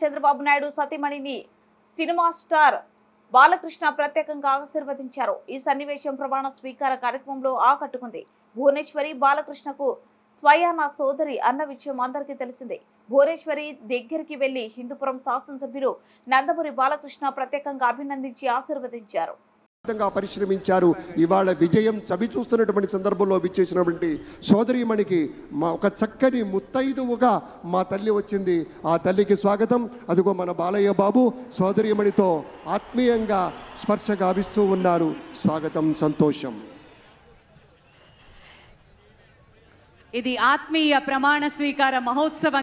Chandrababu Naidu సతీమణిని cinema star Balakrishna ప్రత్యేకంగా ఆశీర్వదించారు. ఈ సన్నివేశం ప్రమాణ స్వీకార కార్యక్రమంలో ఆకట్టుకుంది. భువనేశ్వరి బాలకృష్ణకు స్వయాన సోదరి అన్న విషయం అందరికీ తెలిసిందే. భువనేశ్వరి దగ్గరికి వెళ్లి హిందూపురం శాసనసభ్యులు నందమూరి బాలకృష్ణ ప్రత్యేకంగా అభినందించి ఆశీర్వదించారు. పరిశ్రమించారు. ఇవాళ విజయం చవి చూస్తున్నటువంటి సందర్భంలో విచ్చేసినటువంటి సోదరీమణికి మా ఒక చక్కని ముత్తైదువుగా మా తల్లి వచ్చింది. ఆ తల్లికి స్వాగతం. అదిగో మన బాలయ్య బాబు సోదరీమణితో ఆత్మీయంగా స్పర్శ గావిస్తూ ఉన్నారు. స్వాగతం, సంతోషం. ఇది ఆత్మీయ ప్రమాణ స్వీకార మహోత్సవం.